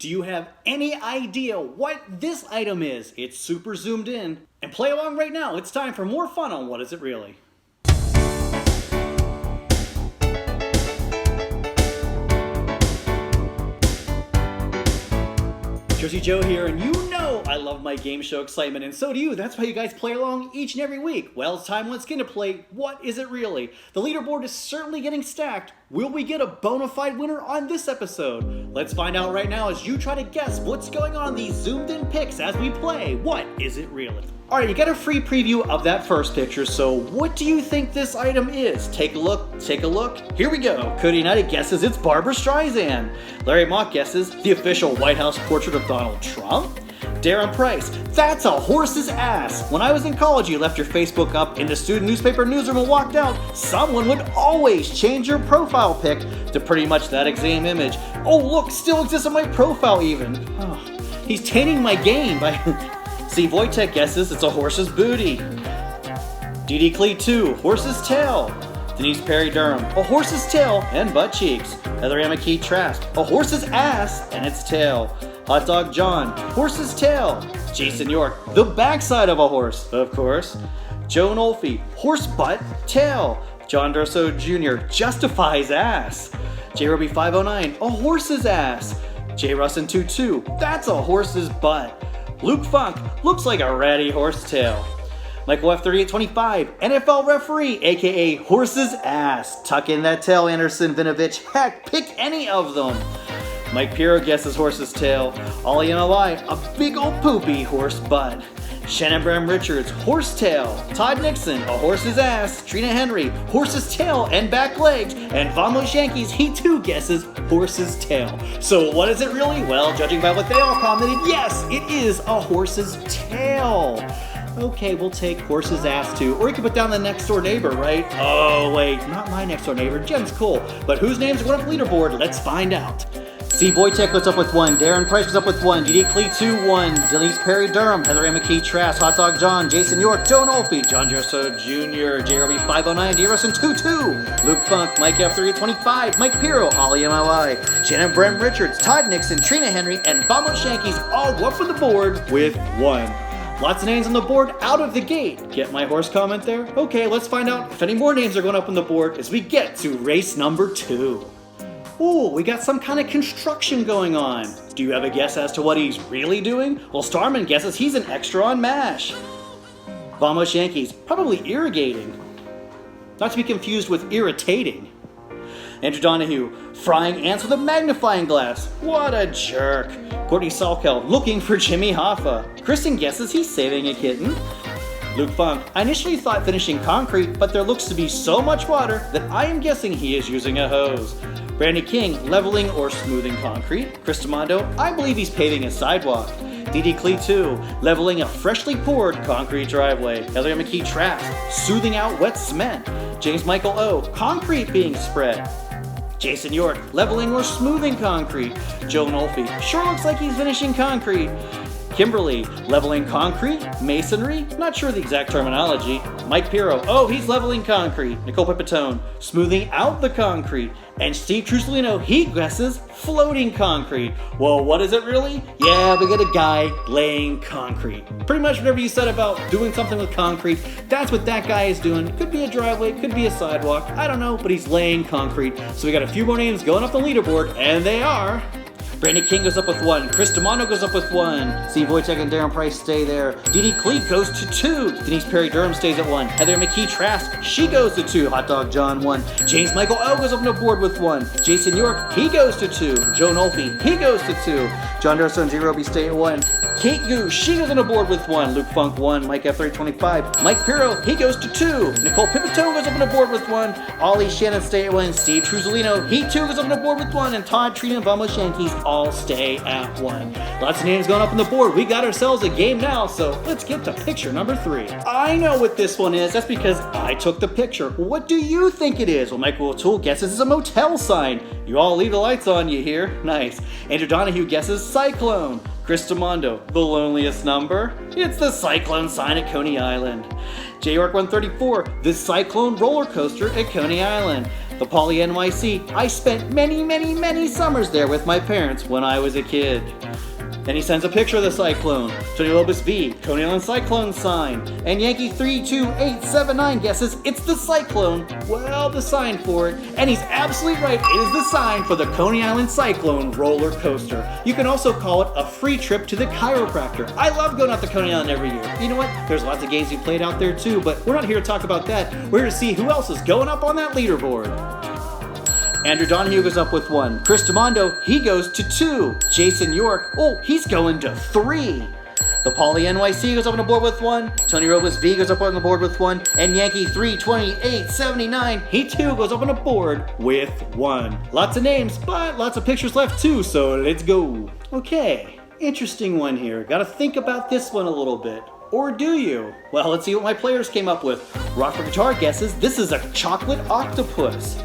Do you have any idea what this item is? It's super zoomed in. And play along right now. It's time for more fun on What Is It Really? Jersey Joe here, and you know I love my game show excitement, and so do you. That's why you guys play along each and every week. Well, it's time once again to play What Is It Really? The leaderboard is certainly getting stacked. Will we get a bona fide winner on this episode? Let's find out right now as you try to guess what's going on in these zoomed in pics as we play What Is It Really? Alright, you got a free preview of that first picture, so what do you think this item is? Take a look, take a look. Here we go. Cody United guesses it's Barbra Streisand. Larry Mock guesses the official White House portrait of Donald Trump. Darren Price, that's a horse's ass. When I was in college, you left your Facebook up in the student newspaper newsroom and walked out. Someone would always change your profile pic to pretty much that exact image. Oh look, still exists on my profile even. Oh, he's tainting my game by... C. Wojtek guesses it's a horse's booty. D.D. Clee 2, horse's tail. Denise Perry Durham, a horse's tail and butt cheeks. Heather McKee Trask, a horse's ass and its tail. Hot Dog John, horse's tail. Jason York, the backside of a horse, of course. Joe Nolfi, horse butt, tail. John Durso Jr., justifies ass. J. Roby 509, a horse's ass. J. Russin 22, that's a horse's butt. Luke Funk, looks like a ratty horse tail. Michael F3825, NFL referee, aka horse's ass. Tuck in that tail, Anderson Vinovich. Heck, pick any of them. Mike Piero guesses horse's tail. Ollie NLI, a big old poopy horse butt. Shannon Brehm Richards, horse tail. Todd Nixon, a horse's ass. Trina Henry, horse's tail and back legs. And Vamos Yankees, he too guesses horse's tail. So what is it really? Well, judging by what they all commented, yes, it is a horse's tail. Okay, we'll take horse's ass too. Or you could put down the next door neighbor, right? Oh wait, not my next door neighbor. Jen's cool. But whose names are going up the leaderboard? Let's find out. C. Wojtek goes up with 1, Darren Price goes up with 1, D.D. Clee 2, 1, Denise Perry Durham, Heather McKee Trask, Hot Dog John, Jason York, Joe Nolfi, John Durso Jr., JRB 509, D. Russin 22, Luke Funk, Mike F325, Mike Piero, Ollie MLI, Shannon Brehm Richards, Todd Nixon, Trina Henry, and Vamos Yankees all go up for the board with 1. Lots of names on the board out of the gate. Get my horse comment there? Okay, let's find out if any more names are going up on the board as we get to race number 2. Ooh, we got some kind of construction going on. Do you have a guess as to what he's really doing? Well, Starman guesses he's an extra on MASH. Vamos Yankees, probably irrigating. Not to be confused with irritating. Andrew Donahue, frying ants with a magnifying glass. What a jerk. Courtney Salkel, looking for Jimmy Hoffa. Kristen guesses he's saving a kitten. Luke Funk, I initially thought finishing concrete, but there looks to be so much water that I am guessing he is using a hose. Brandy King, leveling or smoothing concrete. Chris Tamondo, I believe he's paving a sidewalk. D.D. Clee 2, leveling a freshly poured concrete driveway. Heather McKee Trask, soothing out wet cement. James Michael O, concrete being spread. Jason York, leveling or smoothing concrete. Joe Nolfi, sure looks like he's finishing concrete. Kimberly, leveling concrete, masonry, not sure the exact terminology. Mike Piero, oh, he's leveling concrete. Nicole Pipitone, smoothing out the concrete. And Steve Trusolino, he guesses floating concrete. Well, what is it really? Yeah, we got a guy laying concrete. Pretty much whatever you said about doing something with concrete, that's what that guy is doing. Could be a driveway, could be a sidewalk, I don't know, but he's laying concrete. So we got a few more names going up the leaderboard, and they are... Brandy King goes up with 1, Chris Tamondo goes up with 1, Steve Wojtek and Darren Price stay there, D.D. Clee goes to 2, Denise Perry Durham stays at 1, Heather McKee Trask, she goes to 2, Hot Dog John 1, James Michael O goes up on the board with 1, Jason York, he goes to 2, Joe Nolfi, he goes to 2, John Durso and J. Roby stay at 1, Kate Goose, she goes on the board with 1, Luke Funk 1, Mike F325, Mike Piero, he goes to 2, Nicole Pipitone goes up on the board with 1, Ollie Shannon stay at 1, Steve Trusolino, he too goes up on the board with 1, and Todd, Trina, and Vamos Yankees all stay at 1. Lots of names going up on the board. We got ourselves a game now, so let's get to picture number 3. I know what this one is. That's because I took the picture. What do you think it is? Well, Michael O'Toole guesses it's a motel sign. You all leave the lights on, you hear? Nice. Andrew Donahue guesses cyclone. Chris Tamondo, the loneliest number? It's the cyclone sign at Coney Island. J. York 134, the cyclone roller coaster at Coney Island. The Poly NYC, I spent many summers there with my parents when I was a kid. Then he sends a picture of the cyclone. Tony Lopez V, Coney Island Cyclone sign. And Yankee 32879 guesses it's the cyclone. Well, the sign for it. And he's absolutely right, it is the sign for the Coney Island Cyclone roller coaster. You can also call it a free trip to the chiropractor. I love going out to Coney Island every year. You know what? There's lots of games we played out there too, but we're not here to talk about that. We're here to see who else is going up on that leaderboard. Andrew Donahue goes up with 1. Chris Demondo, he goes to 2. Jason York, oh, he's going to 3. The Poly NYC goes up on the board with 1. Tony Robles V goes up on the board with 1. And Yankee 32879, he too goes up on the board with 1. Lots of names, but lots of pictures left too, so let's go. Okay, interesting one here. Gotta think about this one a little bit. Or do you? Well, let's see what my players came up with. Rockford Guitar guesses this is a chocolate octopus.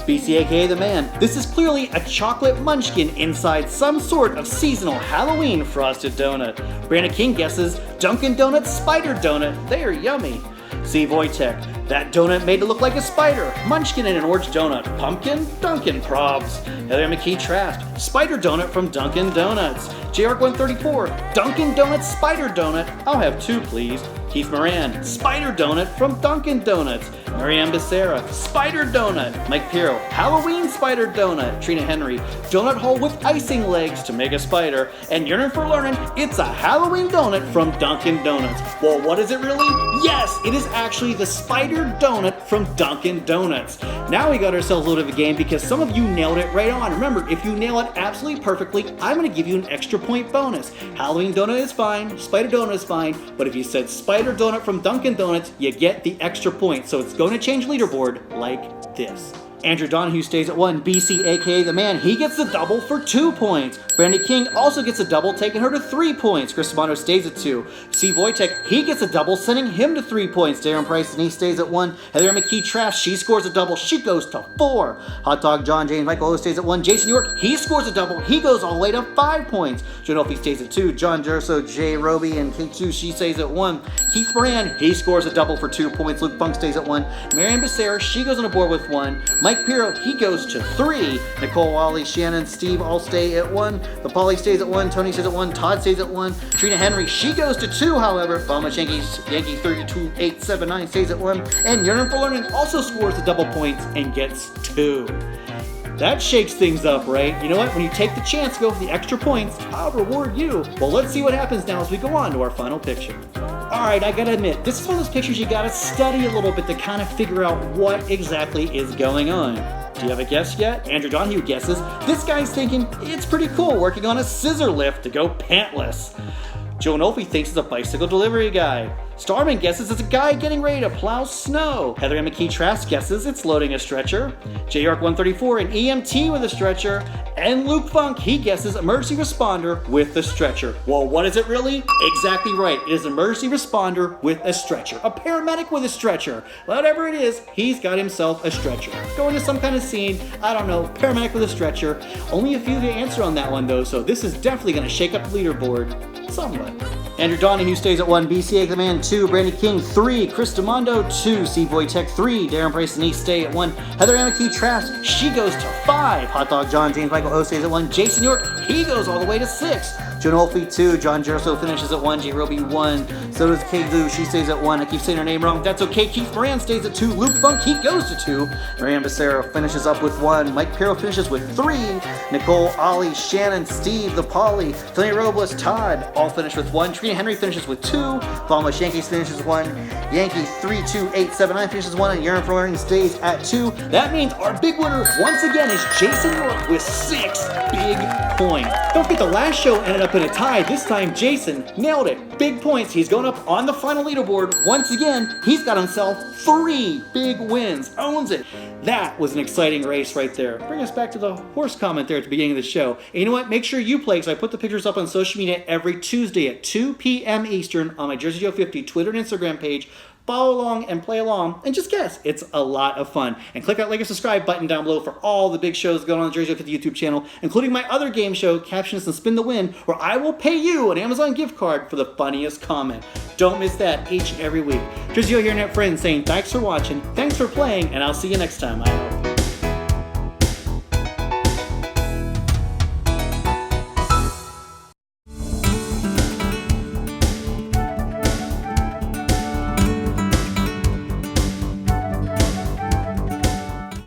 BCAK the man, this is clearly a chocolate munchkin inside some sort of seasonal Halloween frosted donut. Brandon King guesses Dunkin' Donuts spider donut, they are yummy. C. Wojtek, that donut made to look like a spider. Munchkin in an orange donut. Pumpkin? Dunkin' Probs. Heather McKee Trask, spider donut from Dunkin' Donuts. JRK134, Dunkin' Donuts spider donut. I'll have 2 please. Keith Moran, spider donut from Dunkin' Donuts. Marianne Becerra, spider donut. Mike Pirro, Halloween spider donut. Trina Henry, donut hole with icing legs to make a spider. And yearning for learning, it's a Halloween donut from Dunkin' Donuts. Well, what is it really? Yes, it is actually the spider donut from Dunkin' Donuts. Now we got ourselves a little bit of a game because some of you nailed it right on. Remember, if you nail it absolutely perfectly, I'm going to give you an extra point bonus. Halloween donut is fine, spider donut is fine, but if you said spider donut from Dunkin' Donuts, you get the extra point. So it's going to change leaderboard like this. Andrew Donahue stays at 1. BC, aka the man, he gets the double for 2 points. Brandy King also gets a double, taking her to 3 points. Chris Sabano stays at 2. C. Wojtek, he gets a double, sending him to 3 points. Darren Price, and he stays at 1. Heather McKee Trash, she scores a double, she goes to 4. Hot Dog John James Michael O stays at 1. Jason York, he scores a double, he goes all the way to 5 points. Jonolfi stays at 2. John Jerso, Jay Roby, and K2, she stays at 1. Keith Moran, he scores a double for 2 points. Luke Funk stays at 1. Marianne Becerra, she goes on the board with 1. Mike Pirro, he goes to 3. Nicole Wally, Shannon, Steve all stay at 1. The Polly stays at 1. Tony stays at 1. Todd stays at 1. Trina Henry, she goes to 2, however. Bama Yankee 32879 stays at 1. And Yearning for Learning also scores the double points and gets 2. That shakes things up, right? You know what? When you take the chance to go for the extra points, I'll reward you. Well, let's see what happens now as we go on to our final picture. Alright, I gotta admit, this is one of those pictures you gotta study a little bit to kind of figure out what exactly is going on. Do you have a guess yet? Andrew Donahue guesses, this guy's thinking it's pretty cool working on a scissor lift to go pantless. Joe Nolfi thinks it's a bicycle delivery guy. Starman guesses it's a guy getting ready to plow snow. Heather McKee Trask guesses it's loading a stretcher. JRK134, an EMT with a stretcher. And Luke Funk, he guesses emergency responder with the stretcher. Well, what is it really? Exactly right. It is an emergency responder with a stretcher. A paramedic with a stretcher. Whatever it is, he's got himself a stretcher. Going to some kind of scene, I don't know, paramedic with a stretcher. Only a few to answer on that one though, so this is definitely going to shake up the leaderboard somewhat. Andrew Donahue stays at 1, BCA the man 2, Brandy King 3, Chris Demondo 2, C. Wojtek 3, Darren Price and he stay at 1, Heather McKee Trask, she goes to 5, Hot Dog John James Michael O stays at 1, Jason York, he goes all the way to 6, Jonolfi 2, John Jerso finishes at 1, J. Roby 1, so does Kay Lou, she stays at 1, I keep saying her name wrong, that's okay, Keith Moran stays at 2, Luke Funk, he goes to 2, Marianne Becerra finishes up with 1, Mike Pirro finishes with 3, Nicole, Ollie, Shannon, Steve, the Polly, Tony Robles, Todd, all finish with 1, Trina Henry finishes with 2, Palmas Yankees finishes 1, Yankee 32879 finishes 1, and Yearning for Learning stays at 2. That means our big winner once again is Jason York with 6 big points. Don't forget the last show ended up in a tie. This time Jason nailed it. Big points. He's going up on the final leaderboard. Once again, he's got himself 3 big wins. Owns it. That was an exciting race right there. Bring us back to the horse comment there at the beginning of the show. And you know what? Make sure you play, because I put the pictures up on social media every Tuesday at 2 p.m. Eastern on my Jersey Joe 50 Twitter and Instagram page. Follow along and play along and just guess. It's a lot of fun. And click that like and subscribe button down below for all the big shows going on the Jersey Joe 50 YouTube channel, including my other game show, Captions and Spin the Win, where I will pay you an Amazon gift card for the funniest comment. Don't miss that each and every week. Jersey Joe here, net friends, saying thanks for watching, thanks for playing, and I'll see you next time.